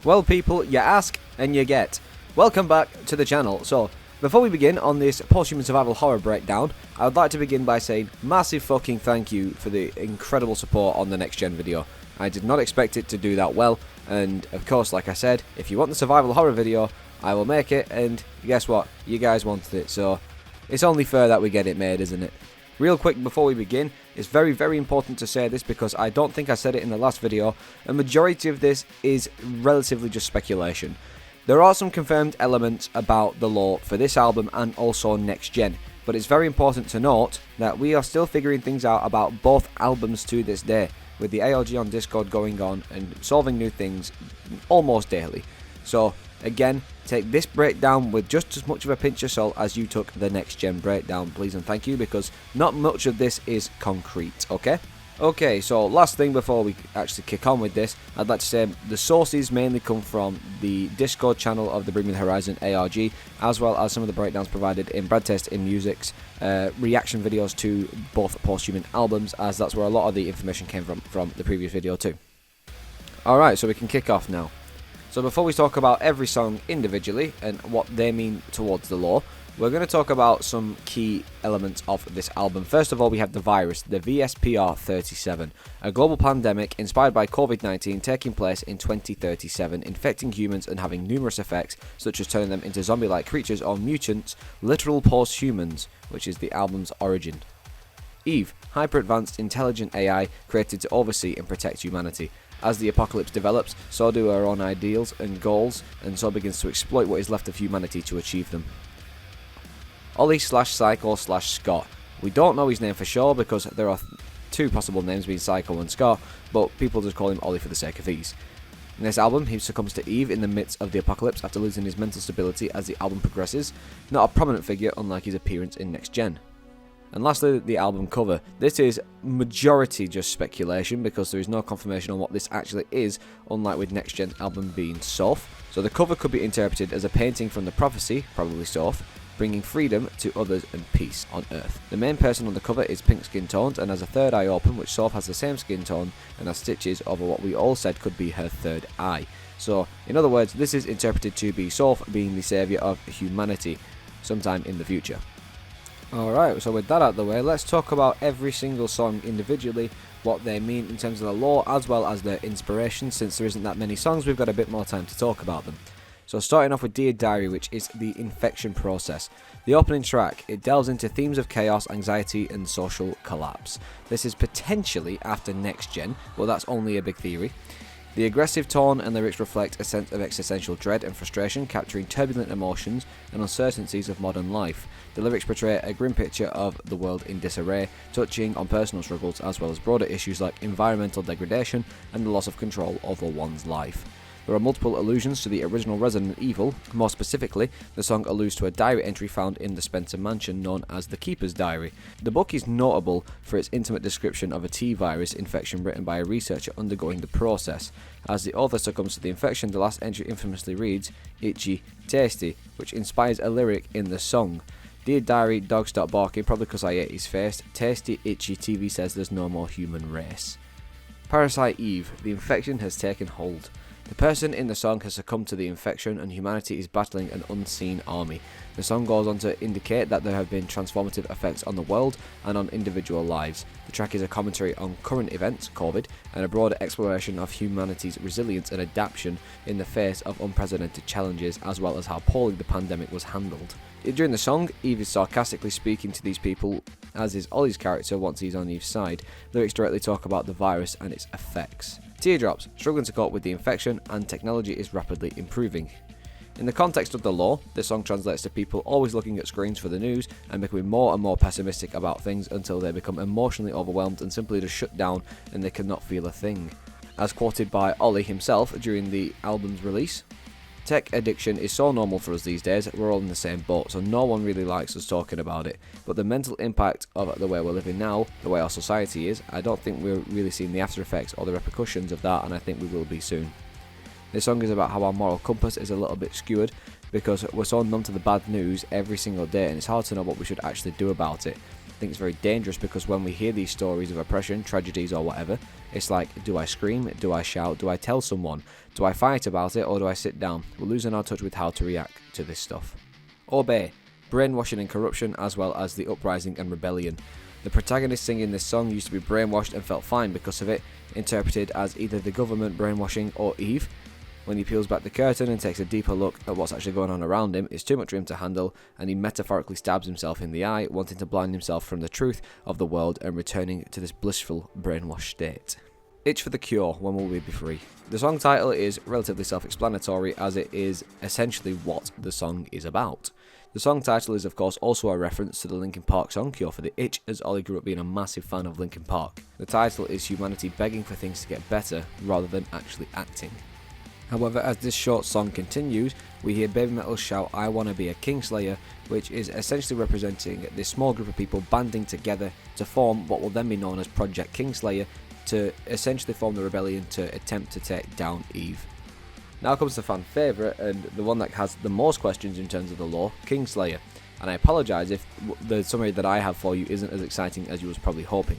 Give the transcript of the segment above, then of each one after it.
Well, people, you ask and you get. Welcome back to the channel. So, before we begin on this Posthuman Survival Horror breakdown, I would like to begin by saying massive fucking thank you for the incredible support on the next gen video. I did not expect it to do that well, and of course, like I said, if you want the survival horror video, I will make it, and guess what? You guys wanted it, so it's only fair that we get it made, isn't it? Real quick before we begin, it's very, very important to say this because I don't think I said it in the last video. A majority of this is relatively just speculation. There are some confirmed elements about the lore for this album and also next gen, but it's very important to note that we are still figuring things out about both albums to this day, with the ALG on Discord going on and solving new things almost daily. So again, take this breakdown with just as much of a pinch of salt as you took the next gen breakdown, please and thank you, because not much of this is concrete, okay? Okay, so last thing before we actually kick on with this, I'd like to say the sources mainly come from the Discord channel of the Bring Me the Horizon ARG, as well as some of the breakdowns provided in Brad Test in Music's reaction videos to both Posthuman albums, as that's where a lot of the information came from the previous video too. Alright, so we can kick off now. So before we talk about every song individually and what they mean towards the lore, we're going to talk about some key elements of this album. First of all, we have the virus, the VSPR-37, a global pandemic inspired by COVID-19 taking place in 2037, infecting humans and having numerous effects, such as turning them into zombie-like creatures or mutants, literal posthumans, which is the album's origin. Eve, hyper-advanced intelligent AI created to oversee and protect humanity. As the apocalypse develops, so do her own ideals and goals, and so begins to exploit what is left of humanity to achieve them. Ollie/Psycho/Scott. We don't know his name for sure because there are two possible names being Psycho and Scott, but people just call him Ollie for the sake of ease. In this album, he succumbs to Eve in the midst of the apocalypse after losing his mental stability as the album progresses, not a prominent figure unlike his appearance in Next Gen. And lastly, the album cover. This is majority just speculation because there is no confirmation on what this actually is, unlike with Next Gen's album being Soph. So the cover could be interpreted as a painting from the prophecy, probably Soph, bringing freedom to others and peace on Earth. The main person on the cover is pink skin toned and has a third eye open, which Soph has the same skin tone and has stitches over what we all said could be her third eye. So, in other words, this is interpreted to be Soph being the saviour of humanity sometime in the future. Alright, so with that out of the way, let's talk about every single song individually, what they mean in terms of the lore as well as their inspiration. Since there isn't that many songs, we've got a bit more time to talk about them. So starting off with Dear Diary, which is the infection process. The opening track, it delves into themes of chaos, anxiety and social collapse. This is potentially after Next Gen, well that's only a big theory. The aggressive tone and lyrics reflect a sense of existential dread and frustration, capturing turbulent emotions and uncertainties of modern life. The lyrics portray a grim picture of the world in disarray, touching on personal struggles as well as broader issues like environmental degradation and the loss of control over one's life. There are multiple allusions to the original Resident Evil. More specifically, the song alludes to a diary entry found in the Spencer mansion known as the Keeper's Diary. The book is notable for its intimate description of a T-virus infection written by a researcher undergoing the process. As the author succumbs to the infection, the last entry infamously reads, "Itchy, tasty," which inspires a lyric in the song. Dear Diary, dog stop barking, probably because I ate his face. Tasty, itchy, TV says there's no more human race. Parasite Eve, the infection has taken hold. The person in the song has succumbed to the infection and humanity is battling an unseen army. The song goes on to indicate that there have been transformative effects on the world and on individual lives. The track is a commentary on current events, COVID, and a broader exploration of humanity's resilience and adaptation in the face of unprecedented challenges, as well as how poorly the pandemic was handled. During the song, Eve is sarcastically speaking to these people, as is Ollie's character once he's on Eve's side. Lyrics directly talk about the virus and its effects. Teardrops, struggling to cope with the infection, and technology is rapidly improving. In the context of the lore, this song translates to people always looking at screens for the news and becoming more and more pessimistic about things until they become emotionally overwhelmed and simply just shut down and they cannot feel a thing. As quoted by Ollie himself during the album's release, "Tech addiction is so normal for us these days, we're all in the same boat, so no one really likes us talking about it. But the mental impact of the way we're living now, the way our society is, I don't think we're really seeing the after effects or the repercussions of that, and I think we will be soon." This song is about how our moral compass is a little bit skewed because we're so numb to the bad news every single day and it's hard to know what we should actually do about it. think it's very dangerous because when we hear these stories of oppression, tragedies or whatever, it's like, do I scream, do I shout, do I tell someone, do I fight about it, or do I sit down? We're losing our touch with how to react to this stuff. Obey, brainwashing and corruption, as well as the uprising and rebellion. The protagonist singing this song used to be brainwashed and felt fine because of it, interpreted as either the government brainwashing or Eve. When he peels back the curtain and takes a deeper look at what's actually going on around him, it's too much for him to handle, and he metaphorically stabs himself in the eye, wanting to blind himself from the truth of the world and returning to this blissful brainwashed state. Itch for the Cure, When Will We Be Free? The song title is relatively self-explanatory, as it is essentially what the song is about. The song title is of course also a reference to the Linkin Park song Cure for the Itch, as Ollie grew up being a massive fan of Linkin Park. The title is humanity begging for things to get better rather than actually acting. However, as this short song continues, we hear Baby Metal shout "I wanna be a Kingslayer," which is essentially representing this small group of people banding together to form what will then be known as Project Kingslayer, to essentially form the rebellion to attempt to take down Eve. Now comes the fan favourite, and the one that has the most questions in terms of the lore, Kingslayer. And I apologise if the summary that I have for you isn't as exciting as you was probably hoping.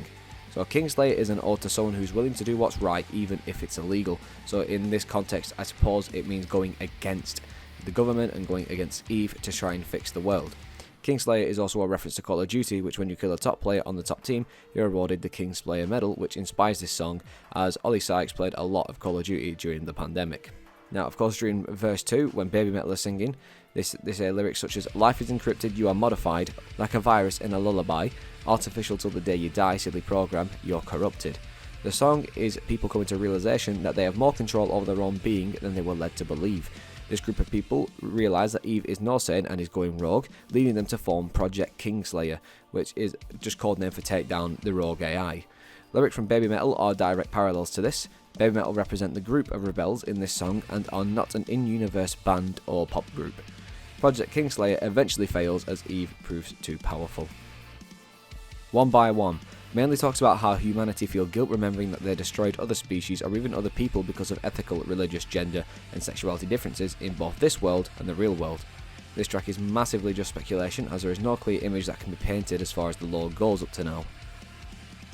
So Kingslayer is an ode to someone who's willing to do what's right even if it's illegal. So in this context, I suppose it means going against the government and going against Eve to try and fix the world. Kingslayer is also a reference to Call of Duty, which when you kill a top player on the top team, you're awarded the Kingslayer medal, which inspires this song, as Ollie Sykes played a lot of Call of Duty during the pandemic. Now, of course, during verse 2, when Baby Metal is singing, they say lyrics such as, "Life is encrypted, you are modified, like a virus in a lullaby, artificial till the day you die, silly program, you're corrupted." The song is people coming to realization that they have more control over their own being than they were led to believe. This group of people realise that Eve is no saint and is going rogue, leading them to form Project Kingslayer, which is just code name for take down the rogue AI. Lyrics from Baby Metal are direct parallels to this. Baby Metal represent the group of rebels in this song and are not an in-universe band or pop group. Project Kingslayer eventually fails as Eve proves too powerful. One by One mainly talks about how humanity feel guilt remembering that they destroyed other species or even other people because of ethical, religious, gender and sexuality differences in both this world and the real world. This track is massively just speculation, as there is no clear image that can be painted as far as the lore goes up to now.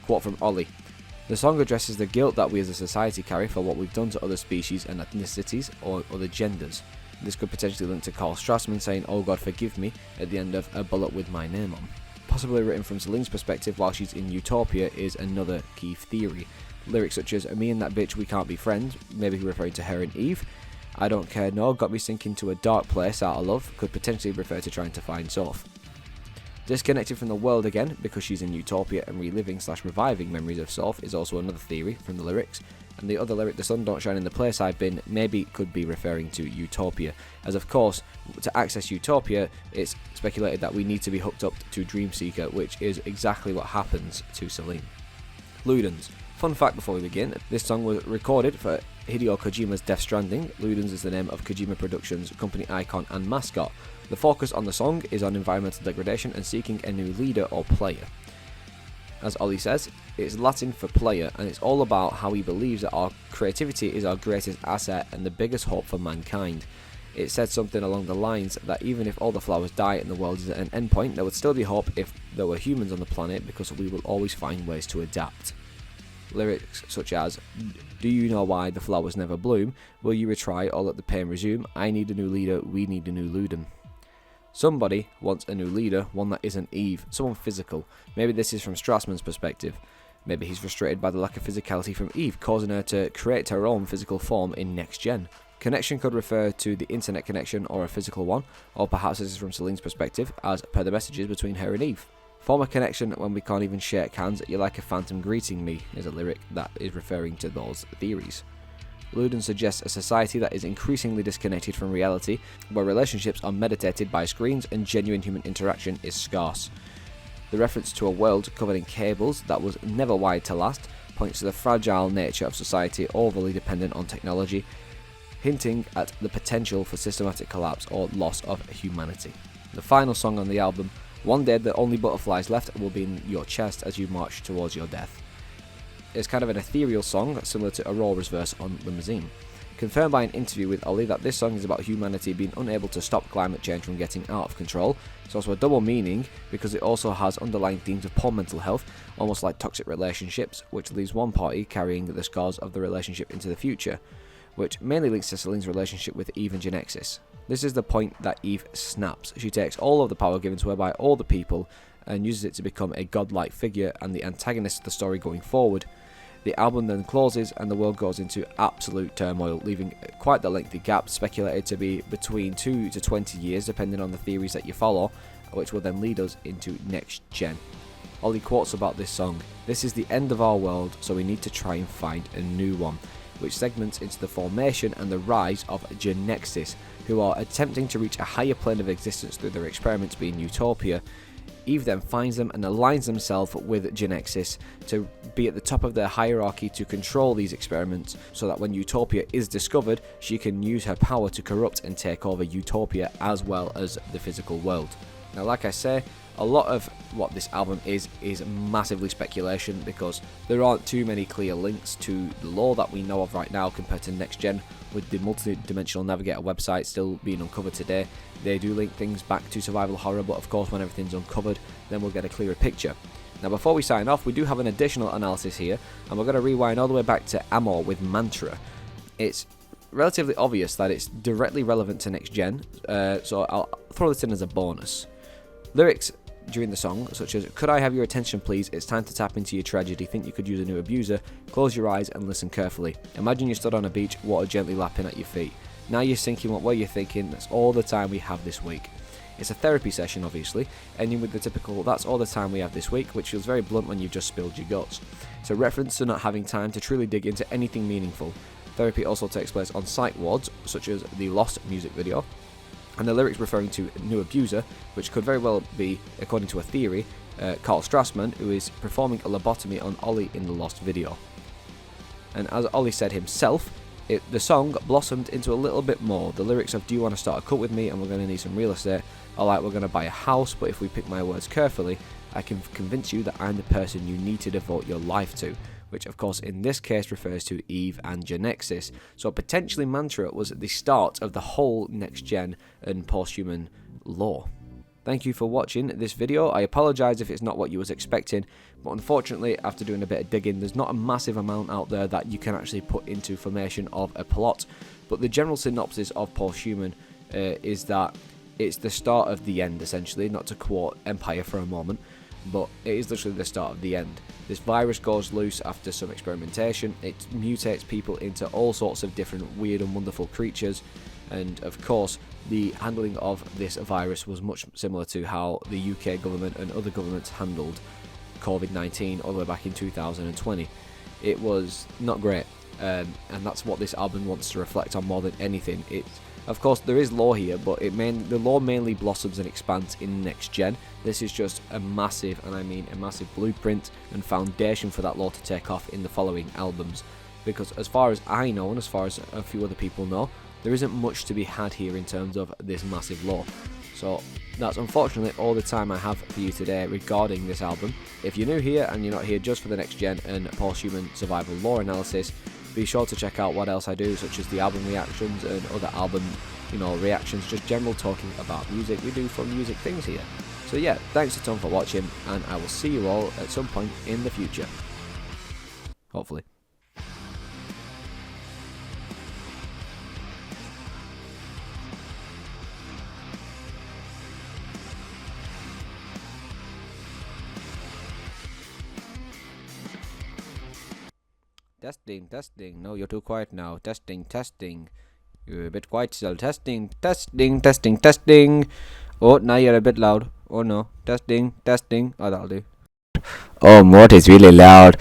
Quote from Ollie: "The song addresses the guilt that we as a society carry for what we've done to other species and ethnicities or other genders. This could potentially link to Carl Strassman saying 'Oh God forgive me' at the end of A Bullet with My Name On." Possibly written from Celine's perspective while she's in Utopia is another key theory. Lyrics such as "Me and that bitch, we can't be friends," maybe referring to her and Eve. "I don't care no, got me sinking to a dark place out of love," could potentially refer to trying to find Soph. Disconnected from the world again because she's in Utopia and reliving/reviving memories of Soph is also another theory from the lyrics. And the other lyric, "The sun don't shine in the place I've been," maybe could be referring to Utopia, as of course, to access Utopia, it's speculated that we need to be hooked up to Dreamseeker, which is exactly what happens to Celine. Ludens. Fun fact before we begin, this song was recorded for Hideo Kojima's Death Stranding. Ludens is the name of Kojima Productions' company icon and mascot. The focus on the song is on environmental degradation and seeking a new leader or player. As Ollie says, it's Latin for player, and it's all about how he believes that our creativity is our greatest asset and the biggest hope for mankind. It said something along the lines that even if all the flowers die and the world is at an endpoint, there would still be hope if there were humans on the planet, because we will always find ways to adapt. Lyrics such as, "Do you know why the flowers never bloom? Will you retry or let the pain resume? I need a new leader, we need a new Luden." Somebody wants a new leader, one that isn't Eve, someone physical. Maybe this is from Strassman's perspective. Maybe he's frustrated by the lack of physicality from Eve, causing her to create her own physical form in Next Gen. Connection could refer to the internet connection or a physical one, or perhaps this is from Celine's perspective, as per the messages between her and Eve. "Form a connection when we can't even shake hands, you're like a phantom greeting me," is a lyric that is referring to those theories. Luden suggests a society that is increasingly disconnected from reality, where relationships are meditated by screens and genuine human interaction is scarce. The reference to a world covered in cables that was never wired to last points to the fragile nature of society overly dependent on technology, hinting at the potential for systematic collapse or loss of humanity. The final song on the album, "One day the only butterflies left will be in your chest as you march towards your death." It's kind of an ethereal song, similar to Aurora's verse on Limousine. confirmed by an interview with Ollie that this song is about humanity being unable to stop climate change from getting out of control. It's also a double meaning because it also has underlying themes of poor mental health, almost like toxic relationships, which leaves one party carrying the scars of the relationship into the future, which mainly links to Celine's relationship with Eve and Genexis. This is the point that Eve snaps. She takes all of the power given to her by all the people and uses it to become a godlike figure and the antagonist of the story going forward. The album then closes and the world goes into absolute turmoil, leaving quite the lengthy gap, speculated to be between 2 to 20 years depending on the theories that you follow, which will then lead us into next gen. Ollie quotes about this song: "This is the end of our world, so we need to try and find a new one," which segments into the formation and the rise of Genexis, who are attempting to reach a higher plane of existence through their experiments being Utopia. Eve then finds them and aligns themselves with Genexis to be at the top of their hierarchy to control these experiments, so that when Utopia is discovered, she can use her power to corrupt and take over Utopia as well as the physical world. Now, like I say, a lot of what this album is massively speculation because there aren't too many clear links to the lore that we know of right now compared to Next Gen, with the Multidimensional Navigator website still being uncovered today. They do link things back to survival horror, but of course when everything's uncovered then we'll get a clearer picture. Now, before we sign off, we do have an additional analysis here, and we're going to rewind all the way back to Amor with Mantra. It's relatively obvious that it's directly relevant to Next Gen, so I'll throw this in as a bonus. Lyrics during the song, such as "Could I have your attention please, it's time to tap into your tragedy, think you could use a new abuser, close your eyes and listen carefully, imagine you stood on a beach, water gently lapping at your feet, now you're sinking, what were you thinking, that's all the time we have this week." It's a therapy session obviously, ending with the typical "that's all the time we have this week," which feels very blunt when you've just spilled your guts. It's a reference to not having time to truly dig into anything meaningful. Therapy also takes place on psych wards, such as the Lost music video, and the lyrics referring to new abuser, which could very well be, according to a theory, Carl Strassman, who is performing a lobotomy on Ollie in the Lost video. And as Ollie said himself, the song blossomed into a little bit more. The lyrics of "Do you want to start a cult with me, and we're going to need some real estate, or like we're going to buy a house, but if we pick my words carefully, I can convince you that I'm the person you need to devote your life to," which of course in this case refers to Eve and Genexis. So potentially Mantra was the start of the whole Next Gen and post-human lore. Thank you for watching this video. I apologise if it's not what you was expecting, but unfortunately after doing a bit of digging, there's not a massive amount out there that you can actually put into formation of a plot. But the general synopsis of Post-Human is that it's the start of the end, essentially, not to quote Empire for a moment, but it is literally the start of the end. This virus goes loose after some experimentation, it mutates people into all sorts of different weird and wonderful creatures, and of course the handling of this virus was much similar to how the UK government and other governments handled COVID-19 all the way back in 2020. It was not great, and that's what this album wants to reflect on more than anything. Of course, there is lore here, but the lore mainly blossoms and expands in Next Gen. This is just a massive, and I mean a massive blueprint and foundation for that lore to take off in the following albums. Because as far as I know, and as far as a few other people know, there isn't much to be had here in terms of this massive lore. So that's unfortunately all the time I have for you today regarding this album. If you're new here and you're not here just for the Next Gen and post-human survival lore analysis, be sure to check out what else I do, such as the album reactions and other album, reactions, just general talking about music. We do fun music things here. So yeah, thanks a ton for watching, and I will see you all at some point in the future. Hopefully. Testing, testing. No, you're too quiet now. Testing, testing. You're a bit quiet still. Testing, testing, testing, testing. Oh, now you're a bit loud. Oh no. Testing, testing. Oh, that'll do. Oh, Mort is really loud.